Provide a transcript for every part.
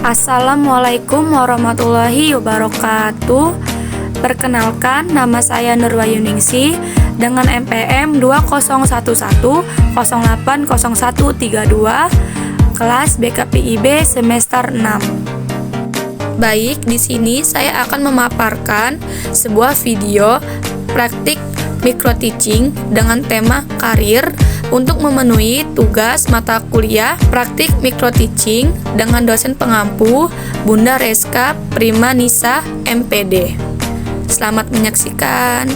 Assalamualaikum warahmatullahi wabarakatuh. Perkenalkan, nama saya Nurwayuningsih dengan NPM 2011080132, kelas BKPIB semester 6. Baik, di sini saya akan memaparkan sebuah video praktik micro teaching dengan tema karir untuk memenuhi tugas mata kuliah praktik micro teaching dengan dosen pengampu Bunda Reska Primanisa MPD. Selamat menyaksikan.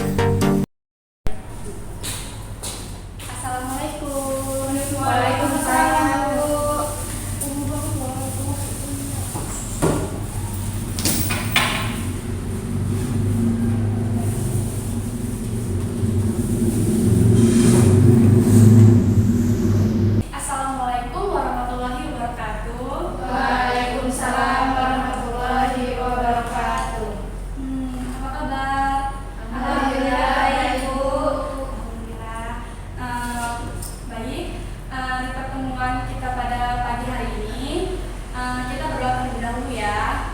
Assalamualaikum. Waalaikumsalam. Assalamualaikum warahmatullahi wabarakatuh. Waalaikumsalam warahmatullahi wabarakatuh. Apa kabar? Alhamdulillah ya Ibu. Alhamdulillah. Baik. Di pertemuan kita pada pagi hari ini, kita berdoa terlebih dahulu ya.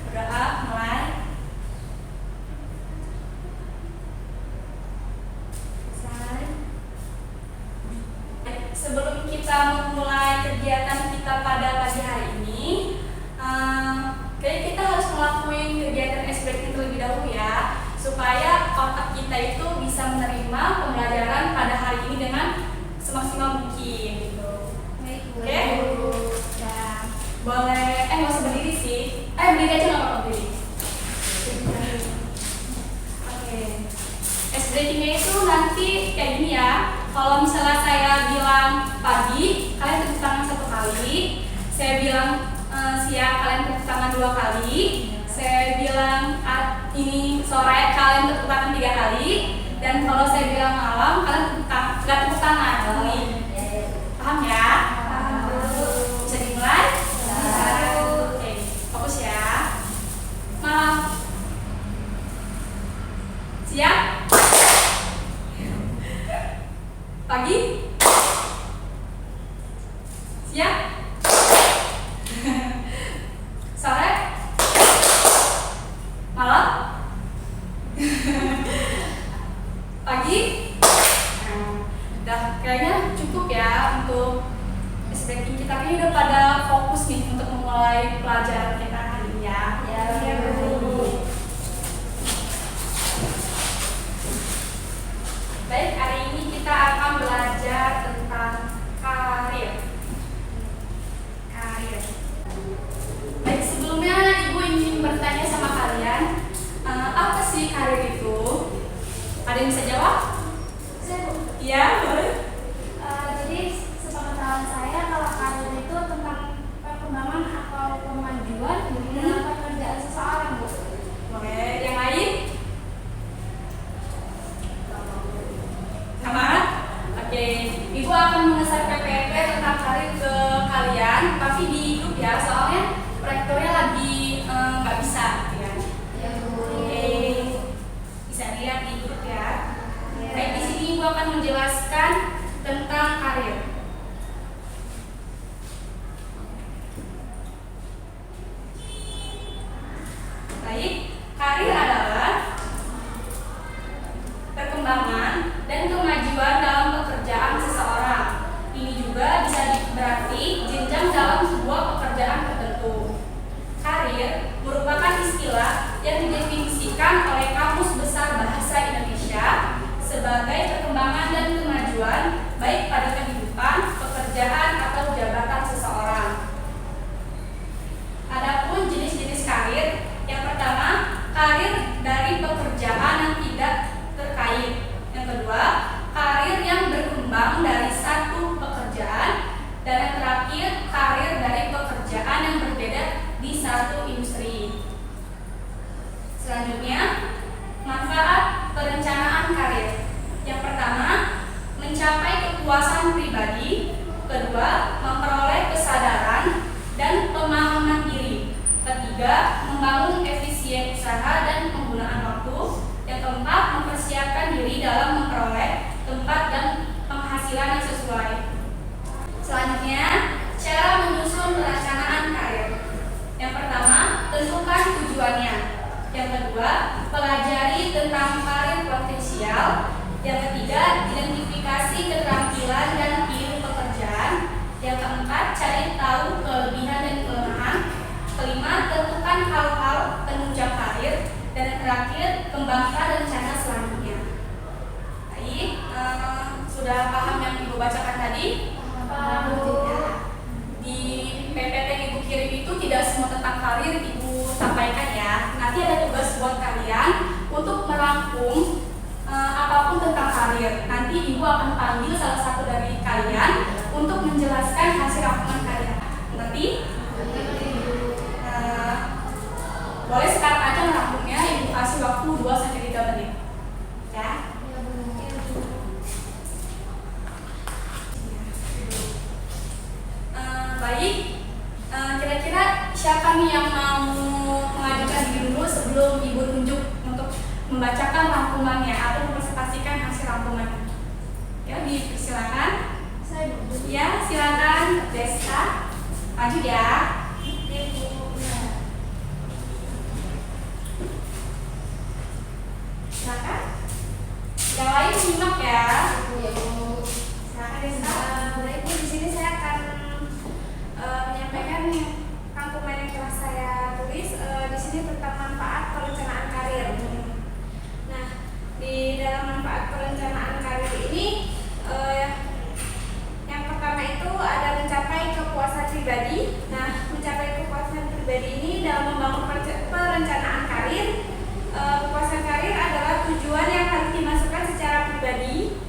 Berdoa mulai. Sebelum kita memulai kegiatan kita pada pagi hari ini, kayaknya kita harus melakukan kegiatan ice breaking terlebih dahulu ya, supaya otak kita itu bisa menerima pembelajaran pada hari ini dengan semaksimal mungkin gitu. Oke? Ya. Boleh, nggak usah berdiri sih. Berdiri aja nggak apa-apa, berdiri. Oke. Ice breakingnya itu nanti kayak gini ya. Kalau misalnya saya bilang pagi, kalian tepuk tangan 1 kali. Saya bilang siang, kalian tepuk tangan 2 kali. Saya bilang ini sore, kalian tepuk tangan 3 kali. Dan kalau saya bilang malam, kalian tepuk tangan. Paham ya? Bisa dimulai? Oke, fokus ya. Malam. Siang. Pagi. Siang. Sore. Malam. Pagi. Udah kayaknya cukup ya untuk ice breaking kita. Kayaknya udah pada fokus nih untuk memulai pelajaran kita hari ini ya. Ya, Bu. Baik, hari ini kita akan belajar tentang karir. Baik, sebelumnya Ibu ingin bertanya sama kalian, apa sih karir itu? Ada yang bisa jawab? Saya, Bu. Iya, boleh. Jadi sepengetahuan saya kalau karir itu tentang perkembangan atau kemajuan dalam pekerjaan seseorang, Bu. Boleh, yang lain? Semangat? Oke, Ibu akan mengeser PPT tentang karir ke kalian, tapi di grup ya, soalnya proyektornya lagi nggak bisa gitu ya. Ya, Bu. Oke, bisa dilihat di grup ya. Baik, di sini Ibu akan menjelaskan tentang karir. Baik, karir adalah perkembangan dan kemajuan dalam pekerjaan seseorang. Ini juga bisa berarti jenjang dalam sebuah pekerjaan tertentu. Karir merupakan istilah yang didefinisikan oleh Kamus Besar Bahasa Indonesia sebagai perkembangan dan kemajuan baik pada kehidupan, pekerjaan, atau jabatan seseorang. Adapun jenis-jenis karir, yang pertama, karir dari pekerjaan yang tidak terkait. Yang kedua, karir yang berkembang dari satu pekerjaan. Dan yang terakhir, karir dari pekerjaan yang berbeda di satu industri. Selanjutnya, manfaat perencanaan karir. Yang pertama, mencapai kepuasan pribadi. Kedua, memperoleh kesadaran dan pemahaman diri. Ketiga, membangun efisien usaha dan penggunaan waktu. Yang keempat, mempersiapkan diri dalam memperoleh tempat dan penghasilan yang sesuai. Selanjutnya, cara menyusun Sudah paham yang Ibu bacakan tadi? Di PPT yang Ibu kirim itu tidak semua tentang karir Ibu sampaikan ya. Nanti ada tugas buat kalian untuk merangkum apapun tentang karir. Nanti Ibu akan panggil salah satu dari kalian untuk menjelaskan hasil rangkuman kalian. Nanti boleh sekarang aja merangkumnya. Ibu kasih waktu 2-3 menit. Ya. Baik, kira-kira siapa nih yang mau mengajukan diri dulu sebelum Ibu tunjuk untuk membacakan rangkumannya atau mempresentasikan hasil rangkumannya? Ya, dipersilakan. Ya, silakan Desta. Maju ya. Silakan. Yang lain menyimak ya. Silakan Desta. Baik, di sini saya akan menyampaikan rangkuman yang telah saya tulis di sini tentang manfaat perencanaan karir. Nah, di dalam manfaat perencanaan karir ini yang pertama itu ada mencapai kepuasan pribadi. Nah, mencapai kepuasan pribadi ini dalam membangun perencanaan karir. Kepuasan karir adalah tujuan yang harus dimasukkan secara pribadi.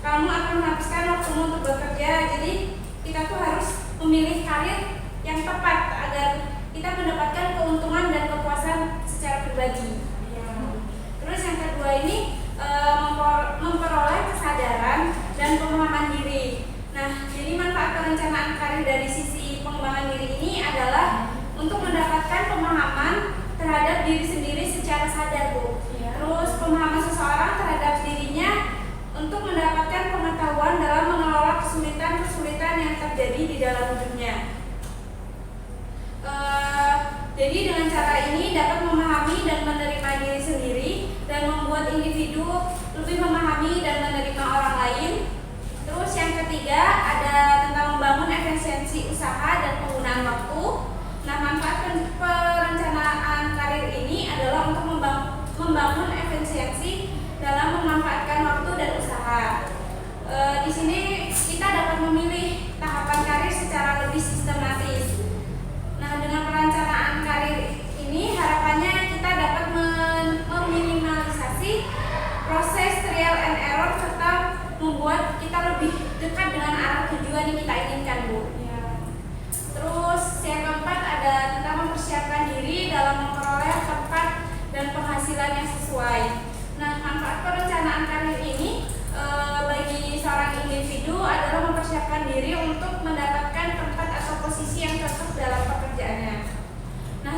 Kamu akan menghabiskan waktumu untuk bekerja, jadi kita tuh harus memilih karir yang tepat agar kita mendapatkan keuntungan dan kepuasan secara pribadi. Terus yang kedua ini memperoleh kesadaran dan pemahaman diri. Nah, jadi manfaat perencanaan karir dari sisi pengembangan diri ini adalah untuk mendapatkan pemahaman terhadap diri sendiri secara sadar, Bu. Terus pemahaman seseorang terhadap dirinya untuk mendapatkan pengetahuan dalam mengelola kesulitan-kesulitan yang terjadi di dalam hidupnya. Jadi dengan cara ini dapat memahami dan menerima diri sendiri dan membuat individu lebih memahami dan menerima orang lain. Terus yang ketiga ada tentang membangun efisiensi usaha dan penggunaan waktu. Nah, manfaat perencanaan karir ini adalah untuk membangun efisiensi dalam memanfaatkan waktu dan usaha. Di sini kita dapat memilih tahapan karir secara lebih sistematis. Nah, dengan perencanaan karir ini harapannya kita dapat meminimalisasi proses trial and error serta membuat kita lebih dekat dengan arah tujuan yang kita inginkan, Bu. Terus yang keempat ada tentang mempersiapkan diri dalam memperoleh tempat dan penghasilan yang sesuai. Nah, manfaat perencanaan karir ini bagi seorang individu adalah mempersiapkan diri untuk mendapatkan tempat atau posisi yang cocok dalam pekerjaannya. Nah,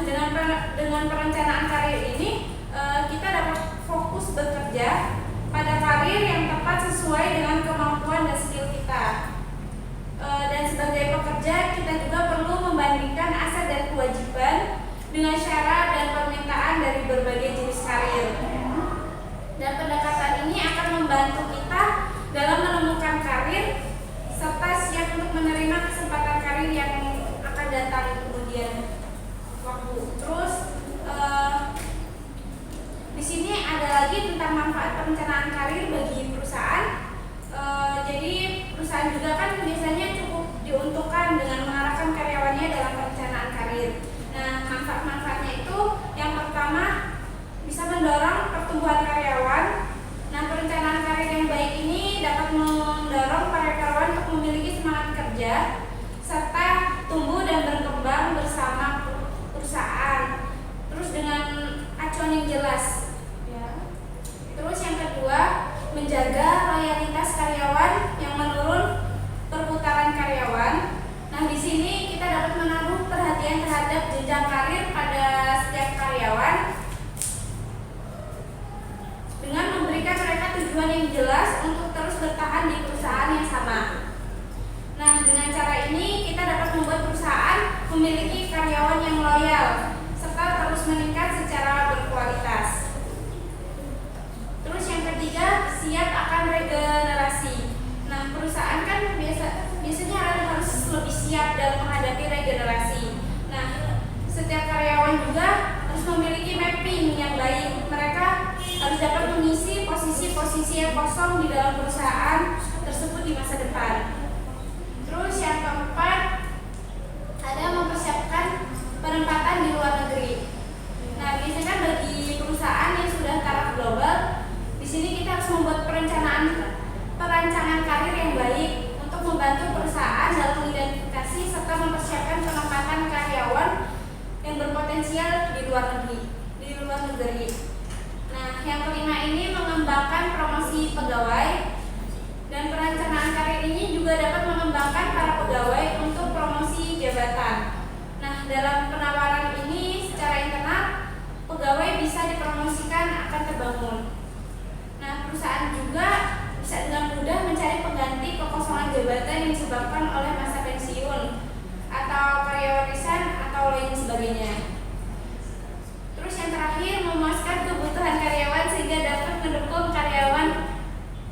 dengan perencanaan karir ini kita dapat fokus bekerja pada karir yang tepat sesuai dengan kemampuan dan skill kita. Dan sebagai pekerja kita juga perlu membandingkan aset dan kewajiban dengan syarat dan permintaan dari berbagai jenis karir. Dan pendekatan ini akan membantu kita dalam menemukan karir serta siap untuk menerima kesempatan karir yang akan datang kemudian waktu. Terus di sini ada lagi tentang manfaat perencanaan karir bagi perusahaan. Jadi perusahaan juga kan biasanya cukup diuntungkan dengan mengarahkan karyawannya dalam perencanaan karir. Nah, manfaat-manfaatnya itu yang pertama bisa mendorong pertumbuhan karyawan. Nah, perencanaan karir yang baik ini dapat mendorong para karyawan untuk memiliki semangat kerja serta tumbuh dan berkembang bersama perusahaan. Terus dengan acuan yang jelas. Terus yang kedua, menjaga loyalitas karyawan yang menurun perputaran karyawan. Nah, di sini kita dapat menaruh perhatian terhadap jenjang karir pada setiap karyawan dengan memberikan mereka tujuan yang jelas untuk terus bertahan di perusahaan yang sama. Nah, dengan cara ini kita dapat membuat perusahaan memiliki karyawan yang loyal serta terus meningkat secara berkualitas. Terus yang ketiga, siap akan regenerasi. Nah, perusahaan kan biasanya harus lebih siap dalam menghadapi regenerasi. Nah, setiap karyawan juga harus memiliki mapping yang baik. Mereka harus dapat mengisi posisi-posisi yang kosong di dalam perusahaan tersebut tersebut di masa depan. Terus yang keempat ada mempersiapkan penempatan di luar negeri. Nah, biasanya kan bagi perusahaan yang sudah taraf global, di sini kita harus membuat perancangan karir yang baik untuk membantu perusahaan dalam mengidentifikasi serta mempersiapkan penempatan karyawan yang berpotensial di luar negeri. Nah, yang kelima ini mengembangkan promosi pegawai, dan perencanaan karir ini juga dapat mengembangkan para pegawai untuk promosi jabatan. Nah, dalam penawaran ini secara internal pegawai bisa dipromosikan akan terbangun. Nah, perusahaan juga bisa dengan mudah mencari pengganti kekosongan jabatan yang disebabkan oleh masa pensiun atau karyawan resign atau lain sebagainya. Terus yang terakhir, memuaskan kebutuhan karyawan sehingga dapat mendukung karyawan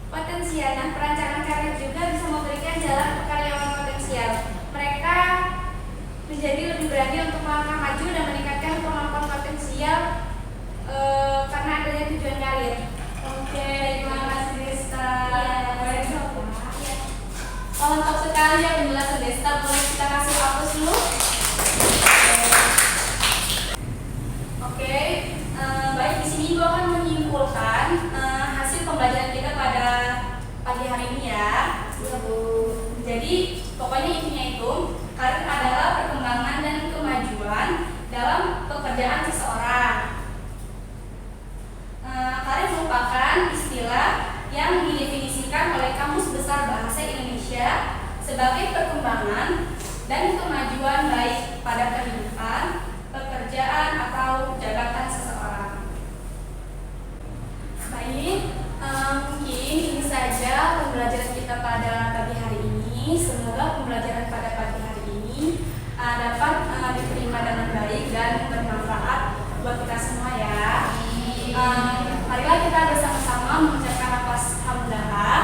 potensial. Nah, perancangan karir juga bisa memberikan jalan ke karyawan potensial. Mereka menjadi lebih berani untuk melangkah maju dan meningkatkan kemampuan potensial karena adanya tujuan karir. Oke, terima kasih Desta. Iya. Oh, lengkap sekali ya penjelasan Desta. Boleh kita kasih hapus dulu? Oke, baik, di sini gue akan menyimpulkan hasil pembelajaran kita pada pagi hari ini ya. Jadi pokoknya intinya itu, karir adalah perkembangan dan kemajuan dalam pekerjaan seseorang. Karir merupakan istilah yang didefinisikan oleh Kamus Besar Bahasa Indonesia sebagai perkembangan dan kemajuan baik pada kehidupan, pekerjaan atau jabatan seseorang. Baik, mungkin ini saja pembelajaran kita pada pagi hari ini. Semoga pembelajaran pada pagi hari ini dapat diterima dengan baik dan bermanfaat buat kita semua ya. Marilah kita bersama-sama mengucapkan nafas hamdalah.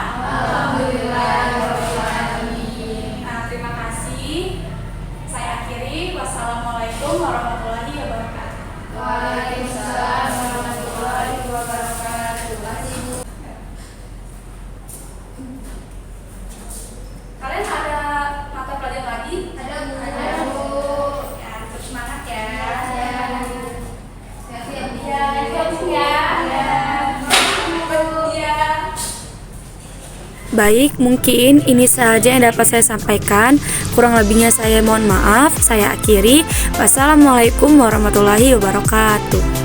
Terima kasih. Saya akhiri. Wassalamualaikum warahmatullahi wabarakatuh. Waalaikumsalam warahmatullahi wabarakatuh. Kalian ada mata pelajaran lagi? Ada Bu. Ya, tetap semangat ya. Siap-siap Bu. Ya, ikut ya. Baik, mungkin ini saja yang dapat saya sampaikan. Kurang lebihnya saya mohon maaf. Saya akhiri. Wassalamualaikum warahmatullahi wabarakatuh.